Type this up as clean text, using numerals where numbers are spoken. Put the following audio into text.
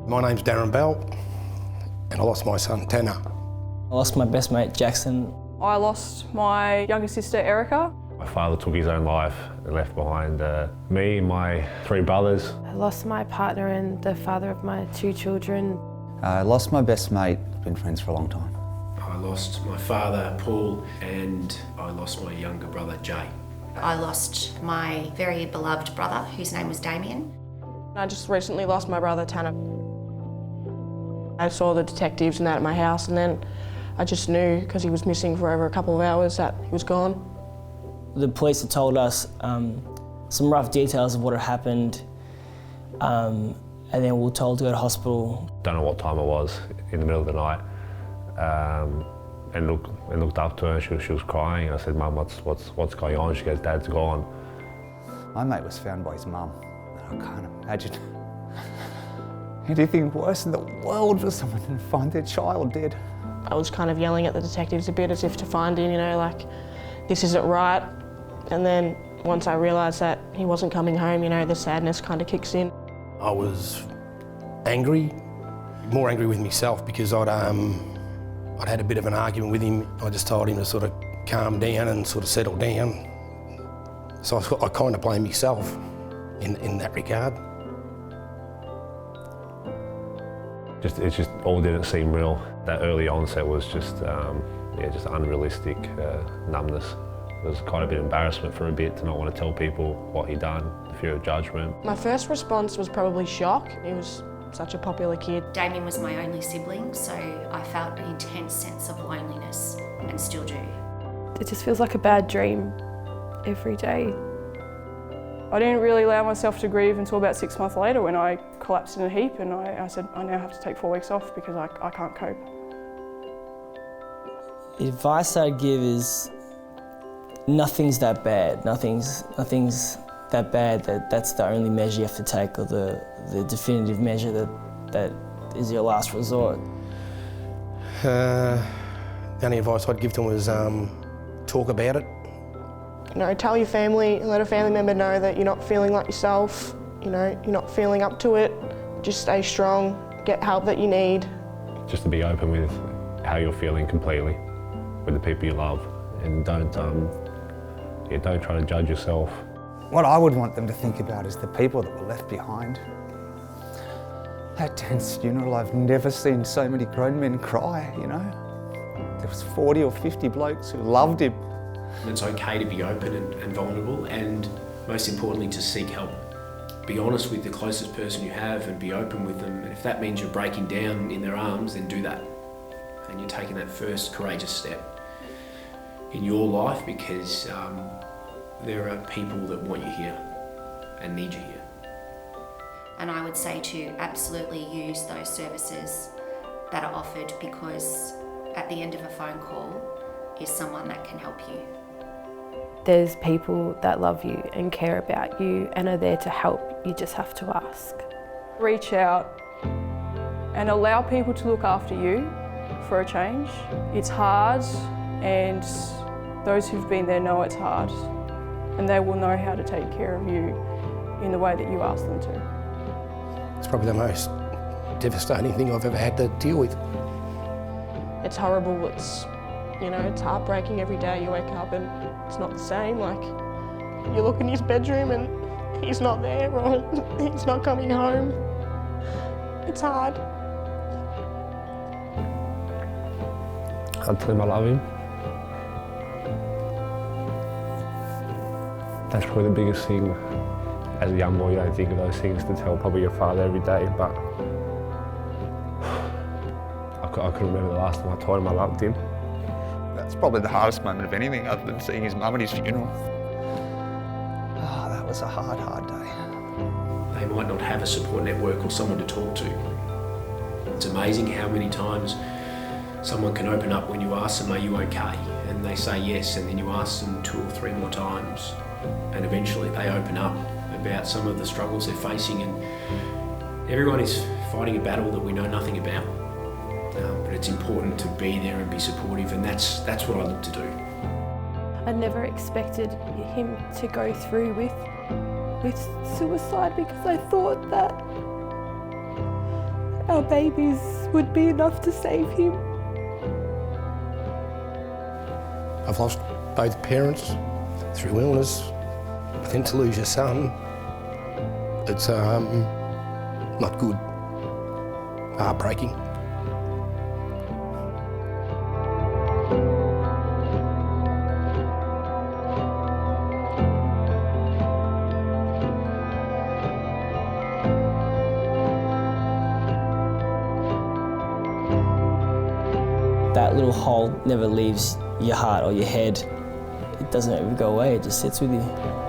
My name's Darren Bell, and I lost my son Tanner. I lost my best mate Jackson. I lost my younger sister Erica. My father took his own life and left behind me and my 3 brothers. I lost my partner and the father of my 2 children. I lost my best mate, been friends for a long time. I lost my father, Paul, and I lost my younger brother, Jay. I lost my very beloved brother, whose name was Damien. I just recently lost my brother Tanner. I saw the detectives and that at my house, and then I just knew, because he was missing for over a couple of hours, that he was gone. The police had told us some rough details of what had happened, and then we were told to go to hospital. Don't know what time it was, in the middle of the night, and looked up to her. She was crying. I said, "Mum, what's going on?" She goes, "Dad's gone." My mate was found by his mum. I can't imagine anything worse in the world for someone to find their child dead. I was kind of yelling at the detectives a bit as if to find him, you know, like, this isn't right. And then once I realised that he wasn't coming home, you know, the sadness kind of kicks in. I was angry, more angry with myself because I'd had a bit of an argument with him. I just told him to sort of calm down and sort of settle down. So I kind of blame myself in that regard. It just all didn't seem real. That early onset was just unrealistic numbness. There was quite a bit of embarrassment for a bit to not want to tell people what he'd done, the fear of judgment. My first response was probably shock. He was such a popular kid. Damien was my only sibling, so I felt an intense sense of loneliness, and still do. It just feels like a bad dream every day. I didn't really allow myself to grieve until about 6 months later when I collapsed in a heap, and I said, I now have to take 4 weeks off because I can't cope. The advice I'd give is nothing's that bad. Nothing's that bad that's the only measure you have to take, or the definitive measure that is your last resort. The only advice I'd give them was talk about it. You know, tell your family, let a family member know that you're not feeling like yourself, you know, you're not feeling up to it. Just stay strong, get help that you need. Just to be open with how you're feeling completely with the people you love, and don't try to judge yourself. What I would want them to think about is the people that were left behind. At Dan's funeral, I've never seen so many grown men cry, you know. There was 40 or 50 blokes who loved him. It's okay to be open and vulnerable, and most importantly to seek help. Be honest with the closest person you have and be open with them, and if that means you're breaking down in their arms, then do that. And you're taking that first courageous step in your life, because there are people that want you here and need you here. And I would say to absolutely use those services that are offered, because at the end of a phone call is someone that can help you. There's people that love you and care about you and are there to help. You just have to ask. Reach out and allow people to look after you for a change. It's hard, and those who've been there know it's hard, and they will know how to take care of you in the way that you ask them to. It's probably the most devastating thing I've ever had to deal with. It's horrible, it's heartbreaking every day you wake up and it's not the same. Like, you look in his bedroom and he's not there, or he's not coming home. It's hard. I'd tell him I love him. That's probably the biggest thing. As a young boy, you don't think of those things to tell probably your father every day, but I couldn't remember the last time I told him I loved him. That's probably the hardest moment of anything other than seeing his mum at his funeral. Oh, that was a hard day. They might not have a support network or someone to talk to. It's amazing how many times someone can open up when you ask them, "Are you okay?" And they say yes, and then you ask them 2 or 3 more times, and eventually they open up about some of the struggles they're facing, and everyone is fighting a battle that we know nothing about. But it's important to be there and be supportive, and that's what I look to do. I never expected him to go through with suicide, because I thought that our babies would be enough to save him. I've lost both parents through illness. Then to lose your son, it's not good. Heartbreaking. That little hole never leaves your heart or your head. It doesn't ever go away, it just sits with you.